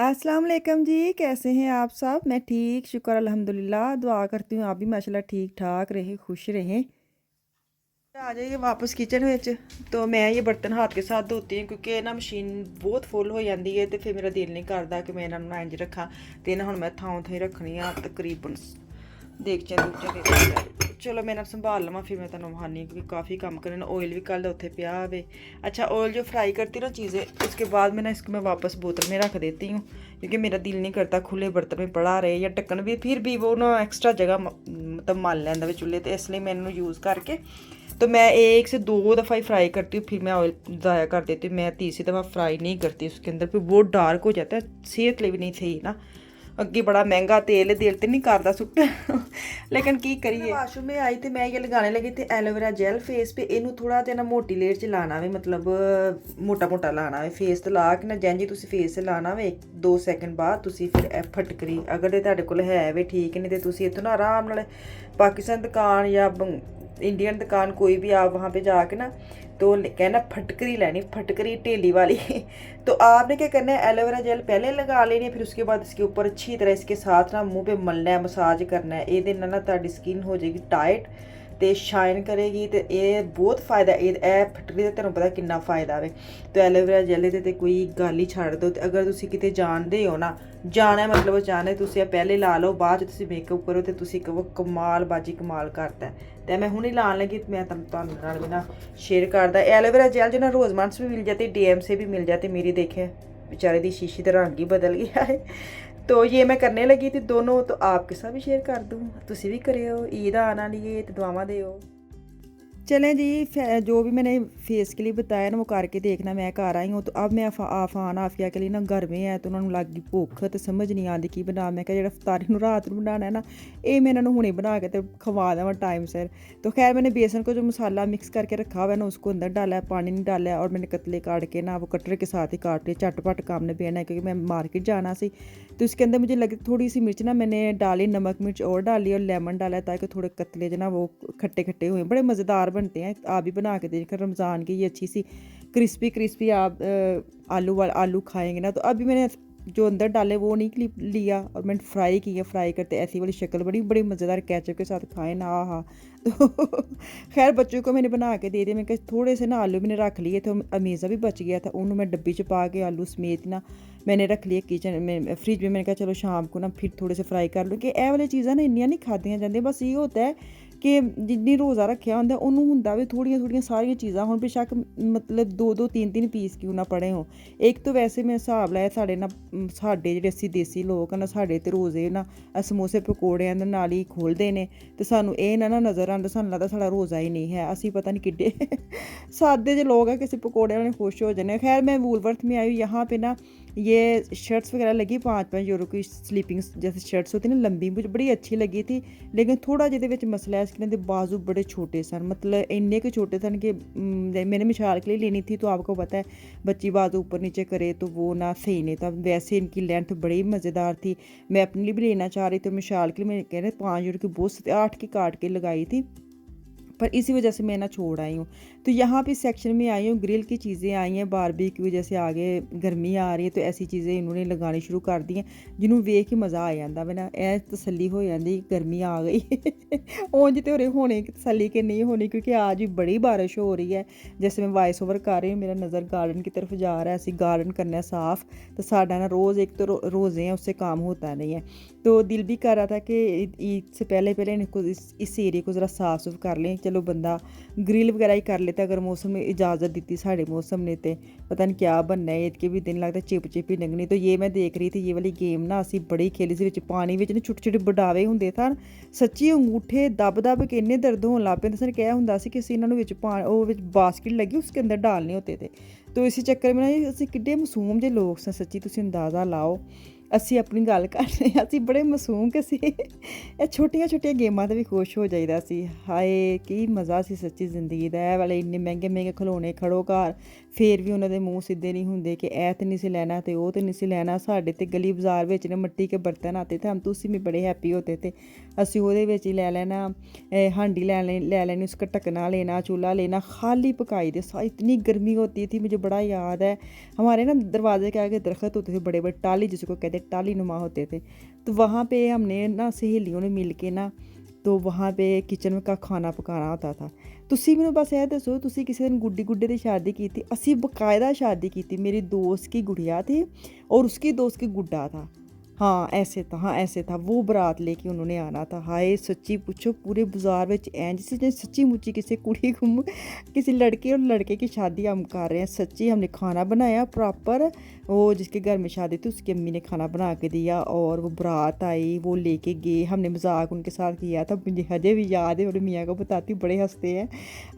अस्सलाम वालेकुम जी, कैसे हैं आप सब? मैं ठीक, शुक्र अल्हम्दुलिल्लाह। दुआ करती हूँ आप भी माशाल्लाह ठीक-ठाक रहें, खुश रहें। आ जाइए वापस किचन विच। तो मैं ये बर्तन हाथ के साथ धोती हूँ क्योंकि ना मशीन बहुत फुल हो जाती है, तो फिर मेरा दिल नहीं करता कि मैं इन्होंने इंज रखा। तो इन्हें हुण मैं थां थां रखनी आ तकरीबन देगचें दुगचें दे। चलो मैं संभाल लवां, फिर मैं तुहानूं विखानी क्योंकि काफ़ी काम करना। ऑयल भी कल उत्थे पिया वे। अच्छा, ऑयल जो फ्राई करती ना चीज़ें, उसके बाद मैं ना इसको मैं वापस बोतल में रख देती हूँ क्योंकि मेरा दिल नहीं करता खुले बर्तन में पड़ा रहे, या ढक्कन भी फिर भी वो ना एक्स्ट्रा जगह मतलब मल लैंदा वे चुल्हे। तो इसलिए मैं इन्हूं यूज़ करके तो मैं एक से दो दफ़ा ही फ्राई करती हूँ, फिर मैं ऑयल ज़ाया कर देती हूँ। मैं तीसरी दफ़ा फ्राई नहीं करती उसके अंदर, फिर बहुत डार्क हो जाता है, सेहत के लिए भी नहीं सही ना। अगे बड़ा महंगा तेल दिल तो नहीं करता सुट लेकिन की करिए। वाशरूम में आई तो मैं ये लगाने लगी थी एलोवेरा जेल फेस पे। इनू थोड़ा जिहा ना मोटी लेयर च लाना वे, मतलब मोटा मोटा लाना वे फेस ते ला के ना। जैं जी तुसीं फेस ते लाना वे 2 सैकेंड बाद तुसीं फिर फटकरी अगर ते तुहाडे कोल है वे ठीक, नहीं तो तुसीं इत्थों ना आराम नाल पाकिस्तान दुकान या इंडियन दुकान कोई भी आप वहाँ पे जाके ना तो कहना फटकरी लेनी, फटकरी टेली वाली तो आपने क्या करना है, एलोवेरा जेल पहले लगा लेनी है, फिर उसके बाद इसके ऊपर अच्छी तरह इसके साथ ना मुंह पे मलना है, मसाज करना है। ये ना ताड़ी स्किन हो जाएगी टाइट तो शाइन करेगी। तो ये बहुत फायदा ए फटकरी का तुहानूं पता कितना फायदा वे। तो एलोवेरा जेल ते कोई गल ही छड्ड दो। तो अगर तुसीं किते जानदे हो ना, जाना मतलब जाना, तुसीं पहले ला लो, बाद तुसीं मेकअप करो तो तुसीं कहो कमाल बाजी कमाल करता है। तो मैं हुणे लाने लगी, मैं तुहानूं नाल भी ना शेयर करदा। एलोवेरा जेल जो ना रोजमंड्स भी मिल जाती, डीएम से भी मिल जाती। मेरी देखें बेचारे दी शीशी तो रंग ही बदल गया है। तो ये मैं करने लगी थी दोनों, तो आपके साथ भी शेयर कर दूँ, तुसीं भी करियो। ईद आने वाली है तो दुआवां दियो। चलें जी, जो भी मैंने फेस के लिए बताया ना वो करके देखना। मैं घर आई हूँ तो अब मैं आफान आफिया के लिए ना घर में है, तो उन्होंने लग गई भुख, तो समझ नहीं आती की बना। मैं जो इफ्तारी रात में बनाना है ना, ये मैं इन्होंने हुणे बना के तो खवा देवां टाइम से। तो खैर मैंने बेसन को जो मसाला मिक्स करके रखा हुआ है ना उसको अंदर डाला है, पानी नहीं डाला है। और मैंने कतले काट के ना वो कटर के साथ ही काट लिए, झटपट काम ने बेना है क्योंकि मैं मार्केट जाना सी। तो इसके अंदर मुझे लगी थोड़ी सी मिर्च ना मैंने डाली, नमक मिर्च और डाली और लेमन डाला ताकि थोड़े कतले जो ना वो खट्टे खट्टे हुए, बड़े मज़ेदार बनते हैं। आप भी बना के देखकर, रमज़ान की ये अच्छी सी क्रिस्पी क्रिस्पी आप आलू खाएंगे ना। तो अभी मैंने जो अंदर डाले वो नहीं क्लिप लिया और मैंने फ्राई किया। फ्राई करते ऐसी वाली शक्ल बड़ी बड़ी मज़ेदार केचप के साथ खाए ना, हाँ। तो खैर बच्चों को मैंने बना के दे दिया। मैं थोड़े से ना आलू मैंने रख लिए थे, अमीज़ा भी बच गया था, उन्होंने मैं डब्बी च पा के आलू समेत ना मैंने रख लिए किचन में, फ्रिज में। मैंने कहा चलो शाम को ना फिर थोड़े से फ्राई कर लो कि ਇਹ वाली चीज़ां ना इन्नियां नहीं खादियां ਜਾਂਦੀਆਂ। बस ये होता है कि जिन्नी रोज़ा रखा होंगे उन्होंने होंगे भी थोड़ियां थोड़ियां सारियां चीज़ां हुण बेशक मतलब 2-2 3-3 पीस क्यों ना पड़े हों। एक तो वैसे मैं हिसाब लाया साढ़े ना साढ़े जेह्ड़े असी देसी लोग ना साढ़े ते रोज़े ना समोसे पकौड़ियां दे नाल ही खोलदे ने, ते सानूं एह् ना नज़र आंदा, सानूं लगदा साढ़ा रोज़ा ही नहीं है, असी पता नहीं किड्डे सादे जे लोग हैं कि असी पकौड़े नाल खुश हो जन्ने। खैर मैं वूलवर्थ में आई, यहाँ पे ना ये शर्ट्स वगैरह लगी 5-5 यूरो की, स्लीपिंग जैसे शर्ट्स होती ना लंबी, मुझे बड़ी अच्छी लगी थी। लेकिन थोड़ा जिहदे विच मसला है इसके बाजू बड़े छोटे सन, मतलब इन्ने के छोटे सन कि मैंने मिसाल के लिए लेनी थी, तो आपको पता है बच्ची बाजू ऊपर नीचे करे तो वो ना सही नहीं था। वैसे इनकी लेंथ बड़ी मज़ेदार थी, मैं अपने लिए भी लेना चाह रही थी। मिसाल के लिए मैं कह रहे 5 यूरो की बहुत 8 की काट के लगाई थी, पर इसी वजह से मैं ना छोड़ आई हूँ। तो यहाँ पे सेक्शन में आई हूँ, ग्रिल की चीज़ें आई हैं, बारबेक्यू जैसे आगे गर्मी आ रही है तो ऐसी चीज़ें इन्होंने लगानी शुरू कर दी हैं जिन्होंने वेख के मज़ा आ जाता वे ना, ए तसल्ली हो जाती गर्मी आ गई ਉਂਝ तो होने की तसल्ली के नहीं होनी क्योंकि आज भी बड़ी बारिश हो रही है। जैसे मैं वॉइस ओवर कर रही हूँ, मेरा नज़र गार्डन की तरफ जा रहा है, ऐसे गार्डन करना है साफ़। तो साढ़ा ना रोज़ एक तो रोज़े हैं, उससे काम होता नहीं है। तो दिल भी कर रहा था कि ईद से पहले पहले इस एरिया को ज़रा साफ़ सुफ कर लें। चलो बंदा ग्रिल वगैरह ही कर लेता अगर मौसम ने इजाज़त दी साढ़े मौसम ने, तो पता नहीं क्या बनना है। ईद के भी दिन लगता चिप चिप ही लंघनी। तो ये मैं देख रही थी ये वाली गेम ना असी बड़ी खेली सी, विच पानी विच ना छोटे छोटे बडावे होंदे सन, सच्ची अंगूठे दब दब के इन्ने दर्द होने लग पे। सन क्या होंदा सी कि असीं इन्हां नूं विच बास्केट लगी उसके अंदर डालने होते थे। तो इसी चक्कर में ना असीं किड्डे मासूम जे लोग सन, सच्ची तुसीं अंदाज़ा लाओ। ਅਸੀਂ ਆਪਣੀ ਗੱਲ ਕਰ ਰਹੇ ਹਾਂ, ਅਸੀਂ ਬੜੇ ਮਾਸੂਮ ਕਿ ਸੀ ਇਹ ਛੋਟੀਆਂ ਛੋਟੀਆਂ ਗੇਮਾਂ 'ਤੇ ਵੀ ਖੁਸ਼ ਹੋ ਜਾਈਦਾ ਸੀ। ਹਾਏ ਕੀ ਮਜ਼ਾ ਸੀ ਸੱਚੀ ਜ਼ਿੰਦਗੀ ਦਾ। ਇਹ ਵਾਲੇ ਇੰਨੇ ਮਹਿੰਗੇ ਮਹਿੰਗੇ ਖਿਡੌਣੇ ਖੜੋ ਘਰ, ਫਿਰ ਵੀ ਉਹਨਾਂ ਦੇ ਮੂੰਹ ਸਿੱਧੇ ਨਹੀਂ ਹੁੰਦੇ ਕਿ ਇਹ ਤੇ ਨਹੀਂ ਸੀ ਲੈਣਾ ਤੇ ਉਹ ਤੇ नहीं सी ਲੈਣਾ। ਸਾਡੇ ਤੇ ਗਲੀ ਬਾਜ਼ਾਰ ਵਿੱਚ ਨੇ ਮਿੱਟੀ ਕੇ ਬਰਤਨ ਆते थे, हम तो उसी में बड़े हैप्पी होते थे। ਅਸੀਂ ਉਹਦੇ ਵਿੱਚ ਹੀ ਲੈ ਲੈਣਾ, हांडी ले लेनी, उसका ढकना लेना, चूल्हा लेना, खाली पकाई दे। इतनी गर्मी होती थी, मुझे बड़ा याद है। हमारे ना दरवाजे के आगे दरख्त होते थे बड़े बड़े, टाली जिसको कहते टाली नुमा होते थे। तो वहाँ पे हमने ना सहेलियों ने मिल के ना तो वहाँ पे किचन का खाना पकाना होता था। ਤੁਸੀਂ ਮੈਨੂੰ ਬਸ ਇਹ ਦੱਸੋ, ਤੁਸੀਂ ਕਿਸੇ दिन गुड्डी गुड्डे की शादी की थी? ਅਸੀਂ बाकायदा शादी की थी, मेरी दोस्त की गुड़िया थी और उसकी दोस्त की गुड्डा था। हाँ ऐसे था, हाँ ऐसे था। वो बारात लेके उन्होंने आना था। हाय सच्ची पूछो पूरे बाजार में इंज से सच्ची मुच्ची किसी कुड़ी किसी लड़के और लड़के की शादी हम कर रहे हैं। सच्ची हमने खाना बनाया प्रॉपर, वो जिसके घर में शादी थी उसकी अम्मी ने खाना बना के दिया और वो बारात आई, वो लेके गए। हमने मजाक उनके साथ किया था, मुझे हजे भी याद है और मियाँ को बताती बड़े हंसते हैं।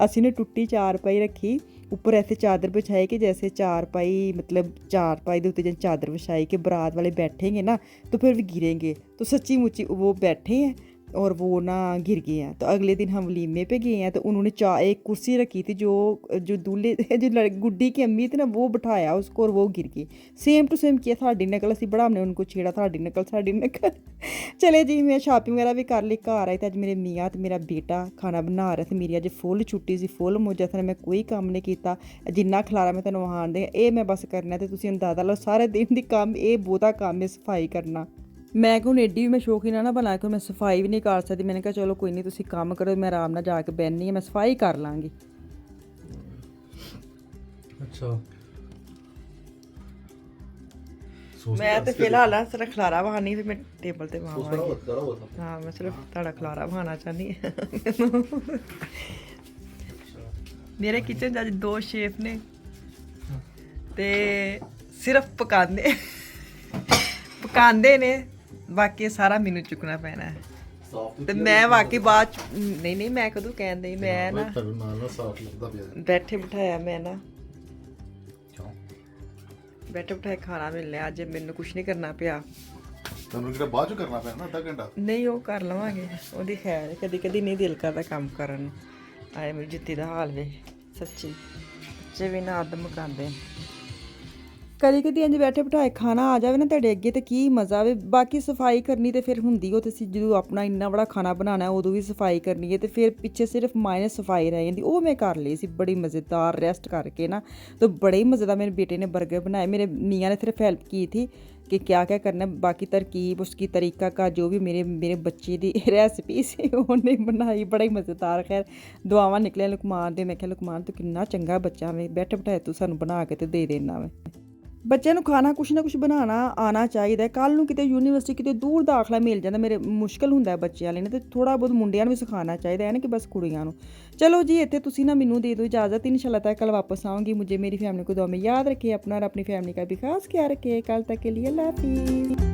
असी ने टुट्टी चारपाई रखी, ऊपर ऐसे चादर बिछाई कि जैसे चारपाई मतलब चारपाई के उत्ते चादर बिछाई कि बारात वाले बैठेंगे ना तो फिर भी गिरेंगे। तो सच्ची मुच्ची वो बैठे हैं और वो ना गिर गए हैं। तो अगले दिन हम वलीमे पे गए हैं तो उन्होंने एक कुर्सी रखी थी, जो दूल्हे जो गुड्डी की अम्मी थी ना वो बिठाया उसको और वो गिर गई। सेम टू सेम किया, साड़ी नकल। असी बड़ा हमने उनको छेड़ा, साड़ी नकल साड़ी नकल। चले जी मैं शॉपिंग वगैरह भी कर ली, घर आई तो अज मेरे मियाँ तो मेरा बेटा खाना बना रहे थे। मेरी अज फुल छुट्टी सी, फुल मौजा थे, मैं कोई काम नहीं किया। जिन्ना खलारा मैं तेन वहां दे ये मैं बस करना तो तुम अंदाजा लो सारे दिन की काम ये बहुता काम है सफाई करना। मैं कि एड्डी भी मैं शौकीन ना बना के मैं सफाई भी नहीं कर सकती। मैंने कहा चलो कोई नहीं तुम काम करो, मैं आराम नाल जाके बहनी है, मैं सफाई कर लाँगी। अच्छा मैं तो फिलहाल सिर्फ खलारा बहानी फिर मैं टेबल ते बहावांगी। हाँ मैं सिर्फ ਤੁਹਾਡਾ खलारा बहाना चाहनी है। मेरे किचन अज 2 शेफ ने ते सिर्फ पकांदे ने, बाकी सारा मैनू चुकना पैना है। ਤੇ ਮੈਂ ਵਾਕਈ ਬਾਅਦ ਨਹੀਂ ਮੈਂ ਕਦੋਂ ਕਹਿੰਦੇ ਮੈਂ ਨਾ ਬੈਠੇ ਬਿਠਾਇਆ ਮੈਂ ਨਾ ਬੈਠੇ ਬਿਠਾਏ ਖਾਣਾ ਮਿਲ ਲਿਆ ਅੱਜ, ਮੈਨੂੰ ਕੁਝ ਨਹੀਂ ਕਰਨਾ ਪਿਆ। ਤੁਹਾਨੂੰ ਕਿਹੜਾ ਬਾਅਦ ਚ ਕਰਨਾ ਪੈਣਾ ਨਾ, ਅੱਧਾ ਘੰਟਾ ਨਹੀਂ ਉਹ ਕਰ ਲਵਾਂਗੇ, ਉਹਦੀ ਖੈਰ। ਕਦੀ ਕਦੀ ਨਹੀਂ ਦਿਲ ਕਰਦਾ ਕੰਮ ਕਰਨ ਨੂੰ। ਆਏ ਮੇਰੀ ਜੁੱਤੀ ਦਾ ਹਾਲ ਵੇ ਸੱਚੀ, ਬੱਚੇ ਵੀ ਨਾ ਆਦਮ ਮਕਾਉਂਦੇ। ਕਦੀ ਕਦੀ ਇੰਝ ਬੈਠੇ ਬਿਠਾਏ ਖਾਣਾ ਆ ਜਾਵੇ ਨਾ ਤੁਹਾਡੇ ਅੱਗੇ ਤੇ ਕੀ ਮਜ਼ਾ ਆਵੇ। ਬਾਕੀ ਸਫਾਈ ਕਰਨੀ ਤੇ ਫਿਰ ਹੁੰਦੀ ਉਹ ਤੇ ਅਸੀਂ ਜਦੋਂ ਆਪਣਾ ਇੰਨਾ ਬੜਾ ਖਾਣਾ ਬਣਾਉਣਾ ਉਦੋਂ ਵੀ ਸਫਾਈ ਕਰਨੀ ਹੈ ਤੇ ਫਿਰ ਪਿੱਛੇ ਸਿਰਫ ਮਾਈਨਸ ਸਫਾਈ ਰਹਿ ਜਾਂਦੀ। ਉਹ ਮੈਂ ਕਰ ਲਈ ਸੀ ਬੜੀ ਮਜ਼ੇਦਾਰ ਰੈਸਟ ਕਰਕੇ ਨਾ, तो बड़े ही मज़ेदार। मेरे बेटे ने बर्गर बनाए, मेरे मियाँ ने सिर्फ हेल्प की थी कि क्या क्या करना है, बाकी तरकीब उसकी तरीका का जो भी मेरे बच्चे की रेसिपी सी उन्हें बनाई बड़ा ही मज़ेदार। खैर दुआवां निकलियां लुकमान दे, मैं क्या लुकमान तू कितना चंगा बच्चा वे, बैठे बिठाए तू सानू बना के तो दे देना वे। ਬੱਚਿਆਂ ਨੂੰ ਖਾਣਾ ਕੁਛ ਨਾ ਕੁਛ ਬਣਾਉਣਾ ਆਉਣਾ ਚਾਹੀਦਾ। ਕੱਲ੍ਹ ਨੂੰ ਕਿਤੇ ਯੂਨੀਵਰਸਿਟੀ ਕਿਤੇ ਦੂਰ ਦਾਖਲਾ ਮਿਲ ਜਾਂਦਾ, ਮੇਰੇ ਮੁਸ਼ਕਿਲ ਹੁੰਦਾ ਬੱਚਿਆਂ ਲਈ ਨੇ, ਤੇ ਥੋੜ੍ਹਾ ਬਹੁਤ ਮੁੰਡਿਆਂ ਨੂੰ ਵੀ ਸਿਖਾਉਣਾ ਚਾਹੀਦਾ ਹੈ ਨਾ ਕਿ ਬਸ ਕੁੜੀਆਂ ਨੂੰ। ਚਲੋ ਜੀ ਇੱਥੇ ਤੁਸੀਂ ਨਾ ਮੈਨੂੰ ਦੇ ਦਿਓ इजाज़त, इंशाल्लाह तक कल वापस आऊँगी। मुझे मेरी फैमिली को दुआ में याद रखिए अपना और अपनी फैमिली का भी खास ख्याल रखिए। कल तक के लिए अल्लाह हाफिज़।